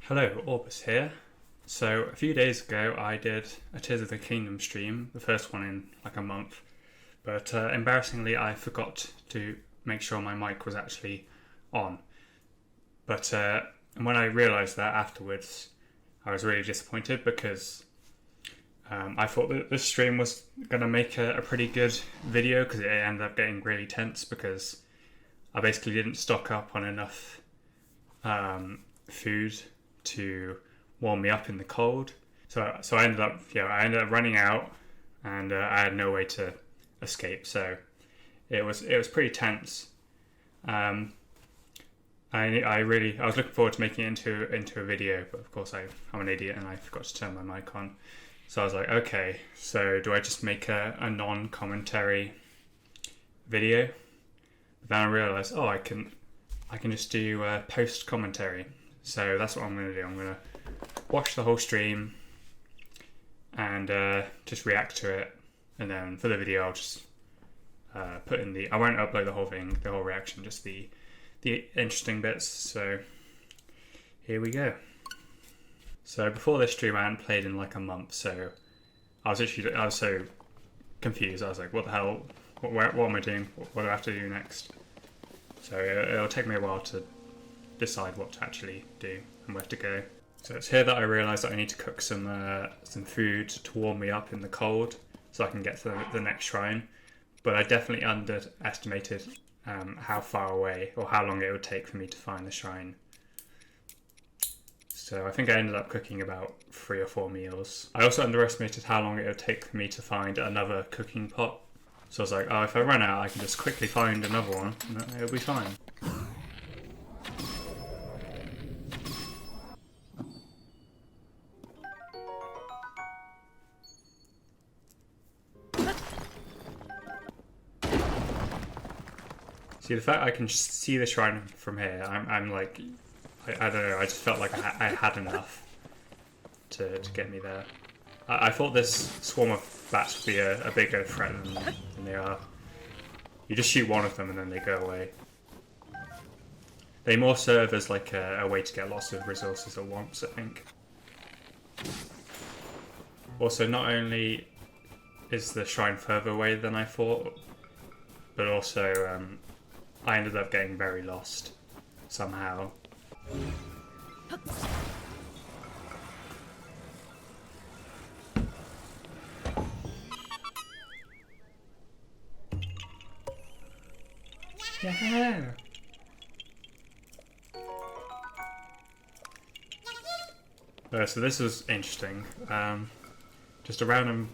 Hello, Orbis here. So a few days ago I did a Tears of the Kingdom stream, the first one in like a month, but embarrassingly I forgot to make sure my mic was actually on. But when I realised that afterwards, I was really disappointed because I thought that this stream was going to make a pretty good video because it ended up getting really tense because I basically didn't stock up on enough food to warm me up in the cold. So I ended up running out, and I had no way to escape. So it was pretty tense. I was looking forward to making it into a video, but of course I'm an idiot and I forgot to turn my mic on. So I was like, okay, so do I just make a non-commentary video? But then I realised, I can just do post commentary. So that's what I'm going to do. I'm going to watch the whole stream and just react to it. And then for the video, I'll just put in I won't upload the whole thing, the whole reaction, just the interesting bits. So here we go. So before this stream, I hadn't played in like a month. So I was so confused. I was like, what the hell? What am I doing? What do I have to do next? So it'll take me a while to decide what to actually do and where to go. So it's here that I realised that I need to cook some food to warm me up in the cold so I can get to the next shrine. But I definitely underestimated how far away or how long it would take for me to find the shrine. So I think I ended up cooking about 3 or 4 meals. I also underestimated how long it would take for me to find another cooking pot. So I was like, if I run out, I can just quickly find another one and it'll be fine. See, the fact I can just see the shrine from here, I'm like, I don't know, I just felt like I had enough to get me there. I thought this swarm of bats would be a bigger threat than they are. You just shoot one of them and then they go away. They more serve as like a way to get lots of resources at once, I think. Also, not only is the shrine further away than I thought, but also I ended up getting very lost somehow. Yeah. So this was interesting. Just a random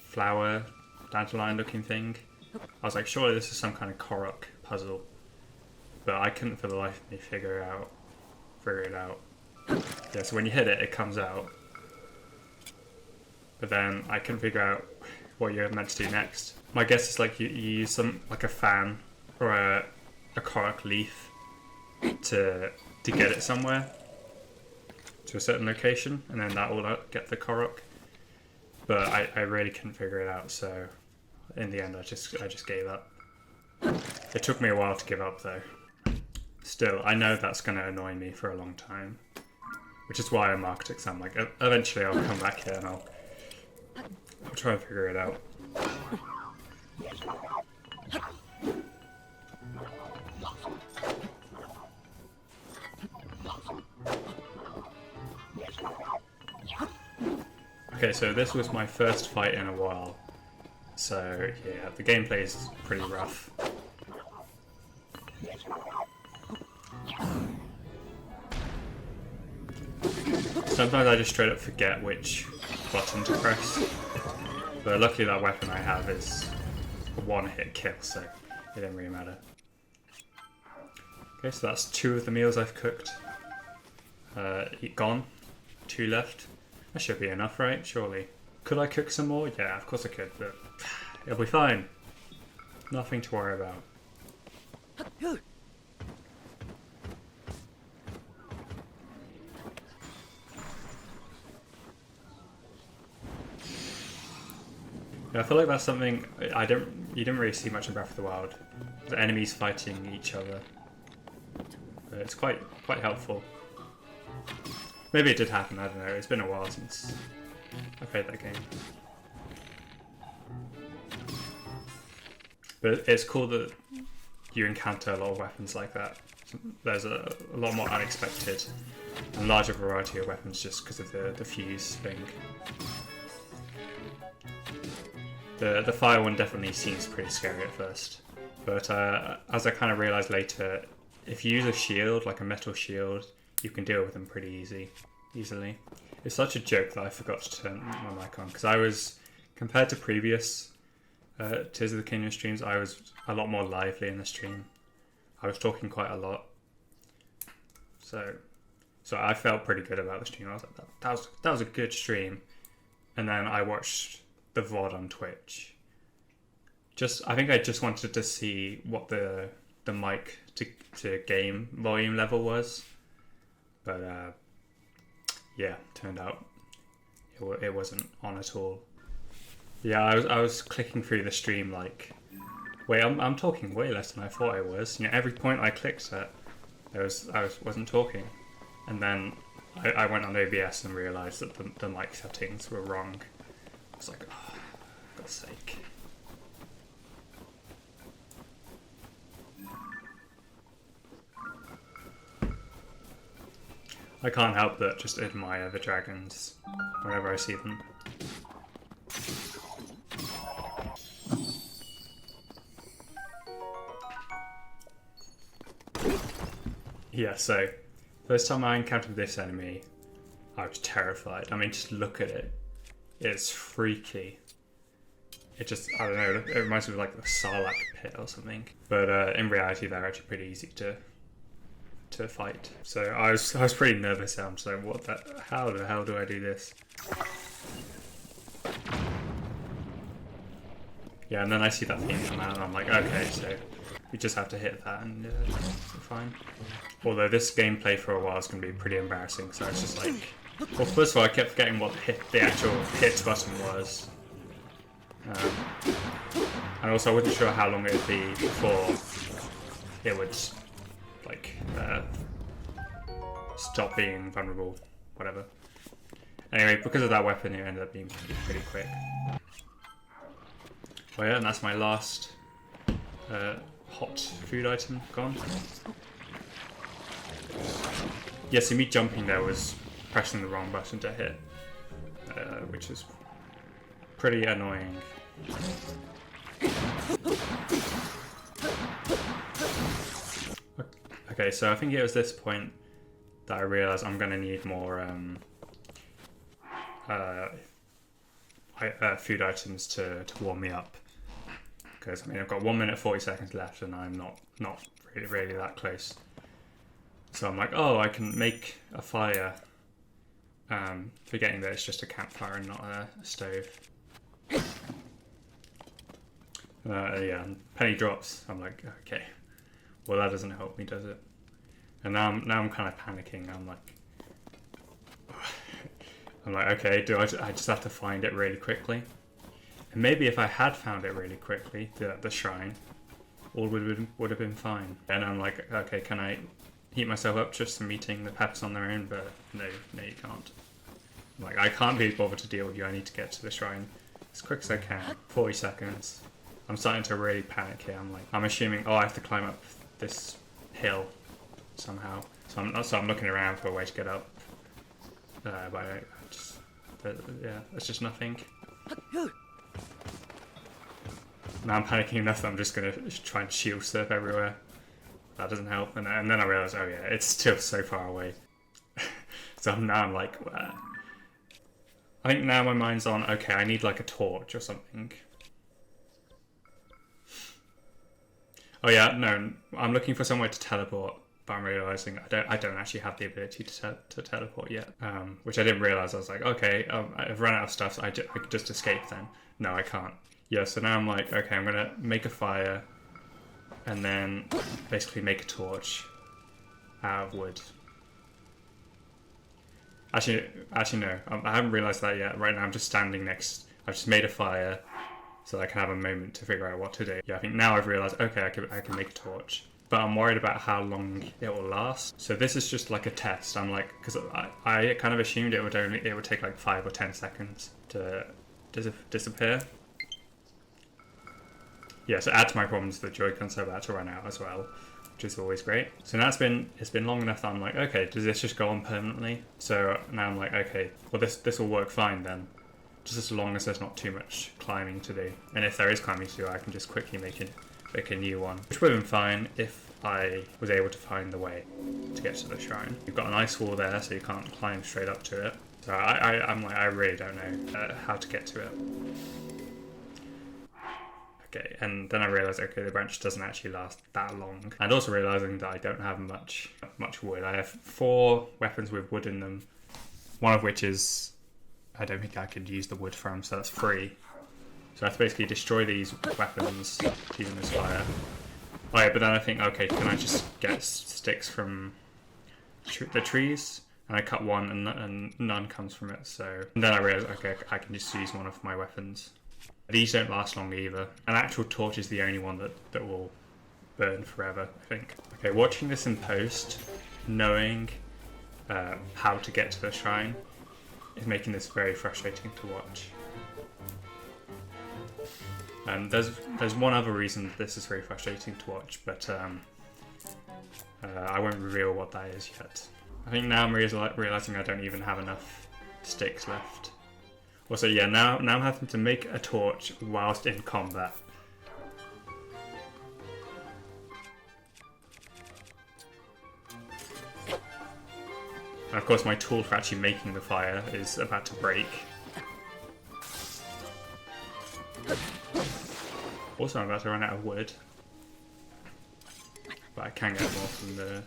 flower, dandelion looking thing. I was like, surely this is some kind of Korok puzzle. But I couldn't for the life of me figure it out. Yeah, so when you hit it, it comes out. But then I couldn't figure out what you're meant to do next. My guess is like you use some like a fan or a Korok leaf to get it somewhere to a certain location, and then that will get the Korok. But I really couldn't figure it out, so in the end I just gave up. It took me a while to give up though. Still, I know that's going to annoy me for a long time, which is why I marked it, because I'm like, eventually I'll come back here and I'll try and figure it out. Okay, so this was my first fight in a while, so yeah, the gameplay is pretty rough. Sometimes I just straight up forget which button to press, but luckily that weapon I have is a one-hit kill, so it didn't really matter. Okay, so that's 2 of the meals I've cooked. Gone. 2 left. That should be enough, right? Surely. Could I cook some more? Yeah, of course I could, but it'll be fine. Nothing to worry about. Yeah, I feel like that's something you didn't really see much in Breath of the Wild. The enemies fighting each other. But it's quite helpful. Maybe it did happen, I don't know. It's been a while since I played that game. But it's cool that you encounter a lot of weapons like that. There's a lot more unexpected and larger variety of weapons just because of the fuse thing. The fire one definitely seems pretty scary at first, but as I kind of realised later, if you use a shield, like a metal shield, you can deal with them pretty easily. It's such a joke that I forgot to turn my mic on, because I was, compared to previous Tears of the Kingdom streams, I was a lot more lively in the stream. I was talking quite a lot, so I felt pretty good about the stream. I was like, that was a good stream. And then I watched the VOD on Twitch. I think I just wanted to see what the mic to game volume level was, but yeah, turned out it wasn't on at all. Yeah, I was clicking through the stream like, wait, I'm talking way less than I thought I was. You know, every point I clicked at, I wasn't talking, and then I went on OBS and realised that the mic settings were wrong. I was like, oh, for God's sake. I can't help but just admire the dragons whenever I see them. Yeah, so first time I encountered this enemy, I was terrified. I mean, just look at it. It's freaky. It just, I don't know, it reminds me of like the Sarlacc pit or something. But in reality, they're actually pretty easy to fight. So I was pretty nervous. I'm just like, how the hell do I do this? Yeah, and then I see that theme come out and I'm like, okay, so we just have to hit that and we're fine. Although this gameplay for a while is going to be pretty embarrassing, so it's just like, well, first of all, I kept forgetting what the actual hit button was. And also I wasn't sure how long it would be before it would, like, stop being vulnerable, whatever. Anyway, because of that weapon, it ended up being pretty quick. Oh yeah, and that's my last hot food item gone. Yeah, so me jumping there was pressing the wrong button to hit, which is pretty annoying. Okay, so I think it was this point that I realised I'm going to need more food items to warm me up. Because I mean, I've got 1 minute 40 seconds left, and I'm not really that close. So I'm like, oh, I can make a fire. Forgetting that it's just a campfire and not a stove. Yeah, and penny drops. I'm like, okay, well that doesn't help me, does it? And now I'm kind of panicking. I'm like, okay, do I just have to find it really quickly? And maybe if I had found it really quickly, the shrine, all would have been fine. And I'm like, okay, can I heat myself up just from eating the peppers on their own? But no, you can't. I'm like, I can't be bothered to deal with you. I need to get to the shrine as quick as I can. 40 seconds. I'm starting to really panic here. I'm assuming, oh, I have to climb up this hill somehow. So I'm looking around for a way to get up. But yeah, there's just nothing. Now I'm panicking enough that I'm just going to try and shield surf everywhere. That doesn't help. And then I realise, oh yeah, it's still so far away. So now I'm like, I think now my mind's on, okay, I need like a torch or something. Oh yeah, no, I'm looking for somewhere to teleport, but I'm realising I don't actually have the ability to teleport yet. Which I didn't realise. I was like, okay, I've run out of stuff, so I could just escape then. No, I can't. Yeah, so now I'm like, okay, I'm going to make a fire and then basically make a torch out of wood. Actually no, I haven't realised that yet. Right now I'm just standing next, I've just made a fire so I can have a moment to figure out what to do. Yeah, I think now I've realised, okay, I can make a torch. but I'm worried about how long it will last. So this is just like a test. I'm like, because I kind of assumed it would take like 5 or 10 seconds to disappear. Yeah, so add to my problems, the Joy-Cons are about to run out as well, which is always great. So now it's been long enough that I'm like, okay, does this just go on permanently? So now I'm like, okay, well this will work fine then, just as long as there's not too much climbing to do. And if there is climbing to do, I can just quickly make a new one, which would have been fine if I was able to find the way to get to the shrine. You've got an ice wall there, so you can't climb straight up to it. So I'm like, I really don't know how to get to it. Okay, and then I realised, okay, the branch doesn't actually last that long. And also realising that I don't have much wood. I have 4 weapons with wood in them, one of which is, I don't think I could use the wood from, so that's free. So I have to basically destroy these weapons using this fire. Oh yeah, but then I think, okay, can I just get sticks from the trees? And I cut one and none comes from it, so... And then I realised, okay, I can just use one of my weapons. These don't last long either. An actual torch is the only one that will burn forever, I think. Okay, watching this in post, knowing how to get to the shrine, is making this very frustrating to watch. There's one other reason this is very frustrating to watch, but I won't reveal what that is yet. I think now I'm realising I don't even have enough sticks left. Also, yeah, now I'm having to make a torch whilst in combat. And of course my tool for actually making the fire is about to break. Also, I'm about to run out of wood. But I can get more from the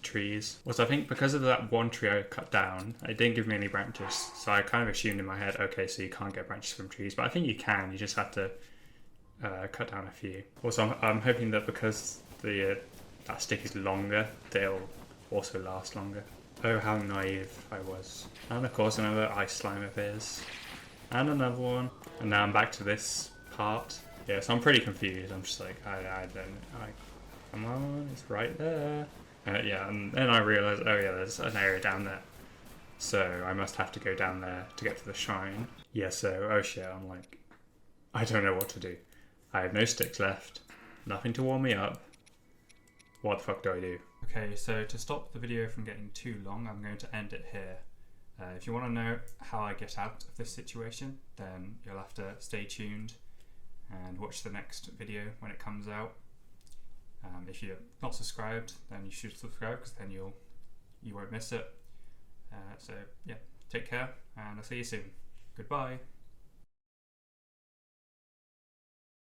trees. Also, I think because of that one tree I cut down, it didn't give me any branches, so I kind of assumed in my head, okay, so you can't get branches from trees, but I think you can, you just have to cut down a few. Also, I'm hoping that because that stick is longer, they'll also last longer. Oh, how naive I was. And of course another ice slime appears. And another one. And now I'm back to this part. Yeah, so I'm pretty confused. I'm just like, come on, it's right there. Yeah, and then I realised, oh yeah, there's an area down there. So I must have to go down there to get to the shrine. Yeah, so, oh shit, I'm like, I don't know what to do. I have no sticks left, nothing to warm me up. What the fuck do I do? Okay, so to stop the video from getting too long, I'm going to end it here. If you want to know how I get out of this situation, then you'll have to stay tuned and watch the next video when it comes out. If you're not subscribed, then you should subscribe, because then you won't miss it. So yeah, take care, and I'll see you soon. Goodbye.